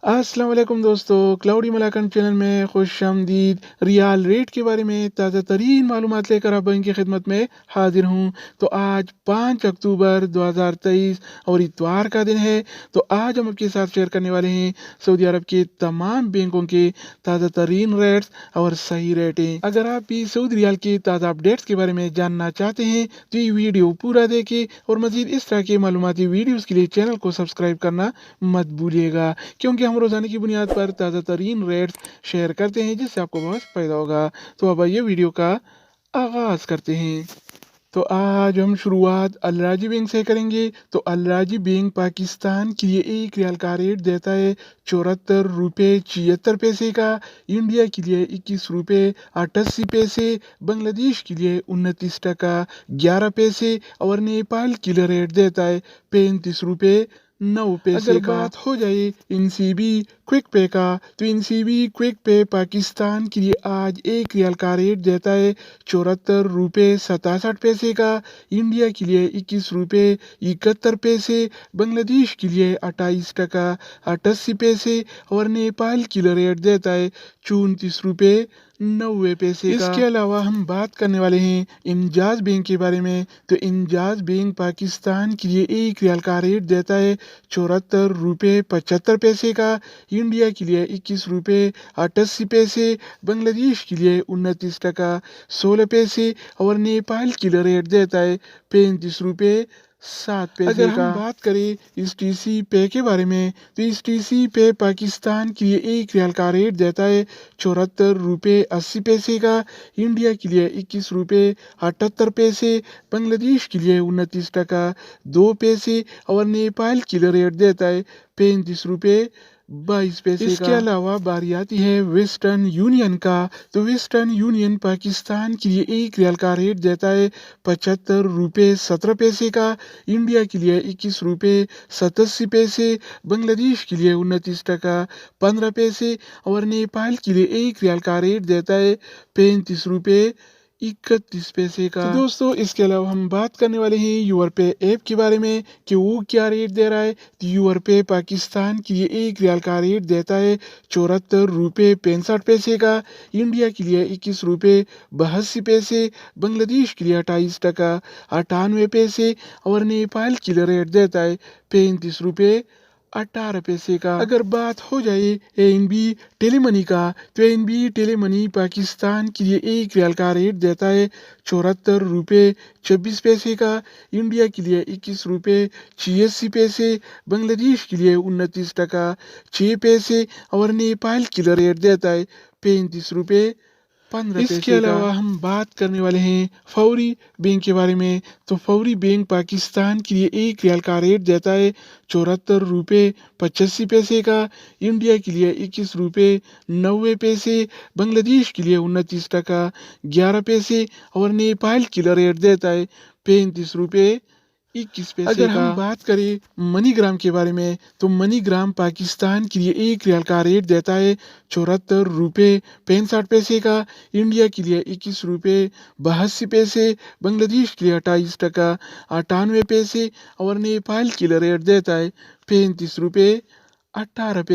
अस्सलाम वालेकुम दोस्तों, क्लाउडी मलाकन चैनल में खुश आमदीद। रियाल रेट के बारे में ताज़ा तरीन मालूमात लेकर आप की खिदमत में हाजिर हूँ। तो आज 5 अक्टूबर 2023 और इतवार का दिन है। तो आज हम आपके साथ शेयर करने वाले हैं सऊदी अरब के तमाम बैंकों के ताज़ा तरीन रेट्स और सही रेटें। अगर आप भी सऊदी रियाल के ताज़ा अपडेट्स के बारे में जानना चाहते हैं तो ये वीडियो पूरा देखें और मज़ीद इस तरह के मालूमाती वीडियोज़ के लिए चैनल को सब्सक्राइब करना मत भूलिएगा, क्योंकि हम रोजाना की बुनियाद पर ताज़ा तरीन रेट्स शेयर करते हैं जिससे आपको बहुत फायदा होगा। तो अब आइए वीडियो का आगाज करते हैं। तो आज हम शुरुआत अल राजी बैंक से करेंगे। तो अल राजी बैंक पाकिस्तान के लिए एक रियाल का रेट देता है 74 रुपये 76 पैसे का, इंडिया के लिए 21 रुपये 88 पैसे, बांग्लादेश के लिए 29 टका 11 पैसे और नेपाल के लिए रेट देता है 35 रुपये 9 पैसे का। बात हो जाए इनसीबी क्विक पे का, तो इनसीबी क्विक पे पाकिस्तान के लिए आज एक रियाल का रेट देता है 74 रुपये 67 पैसे का, इंडिया के लिए 21 रुपये 71 पैसे, बांग्लादेश के लिए 28 टका 88 पैसे और नेपाल के लिए रेट देता है 34 रुपये 90 पैसे का। इसके अलावा हम बात करने वाले हैं इंजाज बैंक के बारे में। तो इंजाज बैंक पाकिस्तान के लिए एक रियाल का रेट देता है 74 रुपये 75 पैसे का, इंडिया के लिए 21 रुपये 88 पैसे, बांग्लादेश के लिए 29 टका 16 पैसे और नेपाल के लिए रेट देता है 35 रुपये 7 पैसे अगर हम बात करें इस टीसी पे के बारे में, तो इस टीसी पे पाकिस्तान के लिए एक रियाल का रेट देता है 74 रुपये 80 पैसे का, इंडिया के लिए 21 रुपये 78 पैसे, बांग्लादेश के लिए 29 टका 2 पैसे और नेपाल के लिए रेट देता है 35 रुपये 22 पैसे इसके अलावा बारी आती है वेस्टर्न यूनियन का। तो वेस्टर्न यूनियन पाकिस्तान के लिए एक रियाल का रेट देता है 75 रुपये 17 पैसे का, इंडिया के लिए 21 रुपये 87 पैसे, बांग्लादेश के लिए 29 टका 15 पैसे और नेपाल के लिए एक रियाल का रेट देता है 35 रुपये 31 पैसे का। तो दोस्तों इसके अलावा हम बात करने वाले हैं यूर पे ऐप के बारे में कि वो क्या रेट दे रहा है। तो यूर पे पाकिस्तान के लिए एक रियाल का रेट देता है 74 रुपये 65 पैसे का, इंडिया के लिए 21 रुपये 82 पैसे, बांग्लादेश के लिए 28 टका 98 पैसे और नेपाल के लिए रेट देता है 35 रुपये 18 पैसे का। अगर बात हो जाए एनबी टेलीमनी का, तो एनबी टेलीमनी पाकिस्तान के लिए एक रियाल का रेट देता है 74 रुपये 26 पैसे का, इंडिया के लिए 21 रुपये 86 पैसे, बांग्लादेश के लिए 29 टका 6 पैसे और नेपाल के लिए रेट देता है 35 रुपये 15 पैसे। इसके अलावा हम बात करने वाले हैं फौरी बैंक के बारे में। तो फौरी बैंक पाकिस्तान के लिए एक रियाल का रेट देता है 74 रुपये 85 पैसे का, इंडिया के लिए 21 रुपये 90 पैसे, बांग्लादेश के लिए 29 टका 11 पैसे और नेपाल के लिए रेट देता है 35 रुपये 21 पैसे अगर हम बात करें मनीग्राम के बारे में, तो मनीग्राम पाकिस्तान के लिए एक रियाल का रेट देता है 74 रुपये 65 पैसे का, इंडिया के लिए 21 रुपये 82 पैसे, बांग्लादेश के लिए 28 टका 98 पैसे और नेपाल के लिए रेट देता है 35 रुपये 18 पैसे।